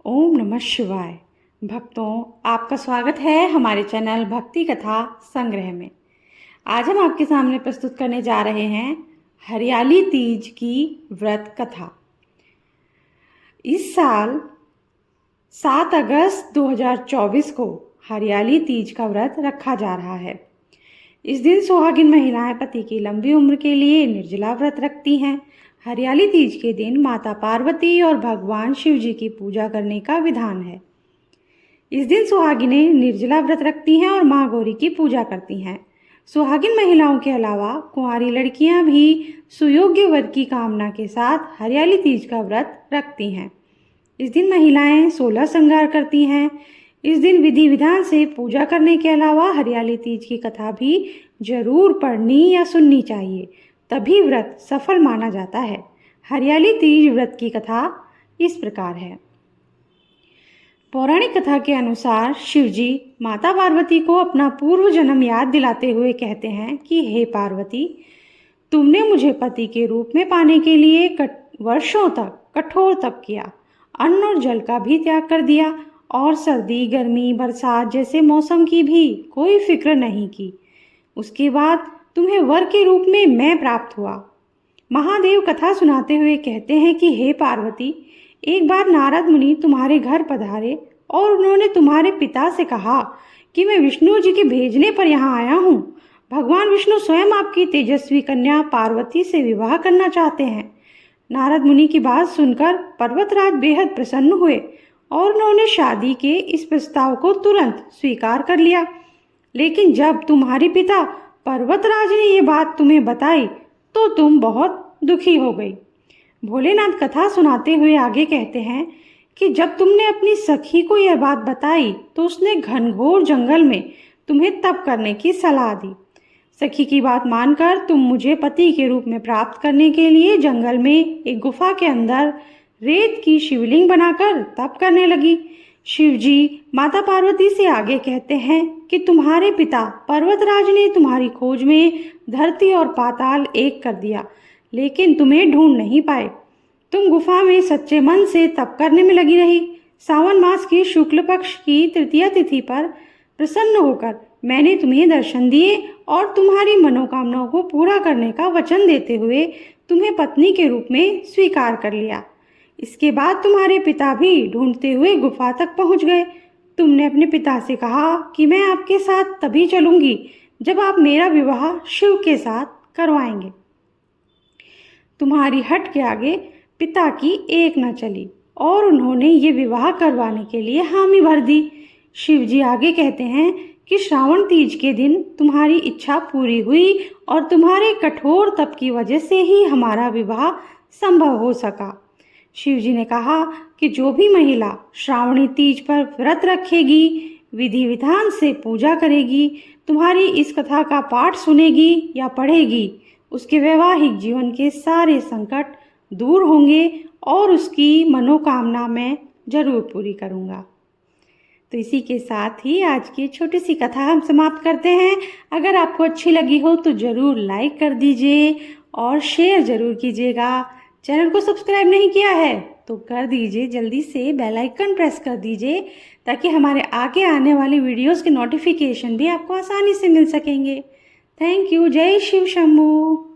ओम नमः शिवाय। भक्तों, आपका स्वागत है हमारे चैनल भक्ति कथा संग्रह में। आज हम आपके सामने प्रस्तुत करने जा रहे हैं हरियाली तीज की व्रत कथा। इस साल 7 अगस्त 2024 को हरियाली तीज का व्रत रखा जा रहा है। इस दिन सुहागिन महिलाएं पति की लंबी उम्र के लिए निर्जला व्रत रखती हैं। हरियाली तीज के दिन माता पार्वती और भगवान शिव जी की पूजा करने का विधान है। इस दिन सुहागिनें निर्जला व्रत रखती हैं और माँ गौरी की पूजा करती हैं। सुहागिन महिलाओं के अलावा कुंवारी लड़कियां भी सुयोग्य वर की कामना के साथ हरियाली तीज का व्रत रखती हैं। इस दिन महिलाएं 16 श्रृंगार करती हैं। इस दिन विधि विधान से पूजा करने के अलावा हरियाली तीज की कथा भी जरूर पढ़नी या सुननी चाहिए, तभी व्रत सफल माना जाता है। हरियाली तीज व्रत की कथा इस प्रकार है। पौराणिक कथा के अनुसार शिवजी माता पार्वती को अपना पूर्व जन्म याद दिलाते हुए कहते हैं कि हे पार्वती, तुमने मुझे पति के रूप में पाने के लिए वर्षों तक कठोर तप किया, अन्न और जल का भी त्याग कर दिया और सर्दी, गर्मी, बरसात जैसे मौसम की भी कोई फिक्र नहीं की। उसके बाद तुम्हें वर के रूप में मैं प्राप्त हुआ। महादेव कथा सुनाते हुए कहते हैं कि हे पार्वती, एक बार नारद मुनि तुम्हारे घर पधारे और उन्होंने तुम्हारे पिता से कहा कि मैं विष्णु जी के भेजने पर यहाँ आया हूँ। भगवान विष्णु स्वयं आपकी तेजस्वी कन्या पार्वती से विवाह करना चाहते हैं। नारद मुनि की बात सुनकर पर्वतराज बेहद प्रसन्न हुए और उन्होंने शादी के इस प्रस्ताव को तुरंत स्वीकार कर लिया। लेकिन जब तुम्हारे पिता पर्वतराज ने ये बात तुम्हें बताई तो तुम बहुत दुखी हो गई। भोलेनाथ कथा सुनाते हुए आगे कहते हैं कि जब तुमने अपनी सखी को यह बात बताई तो उसने घनघोर जंगल में तुम्हें तप करने की सलाह दी। सखी की बात मानकर तुम मुझे पति के रूप में प्राप्त करने के लिए जंगल में एक गुफा के अंदर रेत की शिवलिंग बनाकर तप करने लगी। शिवजी माता पार्वती से आगे कहते हैं कि तुम्हारे पिता पर्वतराज ने तुम्हारी खोज में धरती और पाताल एक कर दिया, लेकिन तुम्हें ढूंढ नहीं पाए। तुम गुफा में सच्चे मन से तप करने में लगी रही। सावन मास की शुक्ल पक्ष की तृतीया तिथि पर प्रसन्न होकर मैंने तुम्हें दर्शन दिए और तुम्हारी मनोकामनाओं को पूरा करने का वचन देते हुए तुम्हें पत्नी के रूप में स्वीकार कर लिया। इसके बाद तुम्हारे पिता भी ढूंढते हुए गुफा तक पहुंच गए। तुमने अपने पिता से कहा कि मैं आपके साथ तभी चलूंगी जब आप मेरा विवाह शिव के साथ करवाएंगे। तुम्हारी हट के आगे पिता की एक न चली और उन्होंने ये विवाह करवाने के लिए हामी भर दी। शिव जी आगे कहते हैं कि श्रावण तीज के दिन तुम्हारी इच्छा पूरी हुई और तुम्हारे कठोर तप की वजह से ही हमारा विवाह संभव हो सका। शिव जी ने कहा कि जो भी महिला श्रावणी तीज पर व्रत रखेगी, विधि विधान से पूजा करेगी, तुम्हारी इस कथा का पाठ सुनेगी या पढ़ेगी, उसके वैवाहिक जीवन के सारे संकट दूर होंगे और उसकी मनोकामना मैं जरूर पूरी करूँगा। तो इसी के साथ ही आज की छोटी सी कथा हम समाप्त करते हैं। अगर आपको अच्छी लगी हो तो ज़रूर लाइक कर दीजिए और शेयर ज़रूर कीजिएगा। चैनल को सब्सक्राइब नहीं किया है तो कर दीजिए, जल्दी से बेल आइकन प्रेस कर दीजिए ताकि हमारे आगे आने वाली वीडियोस के नोटिफिकेशन भी आपको आसानी से मिल सकेंगे। Thank you. जय शिव शंभू।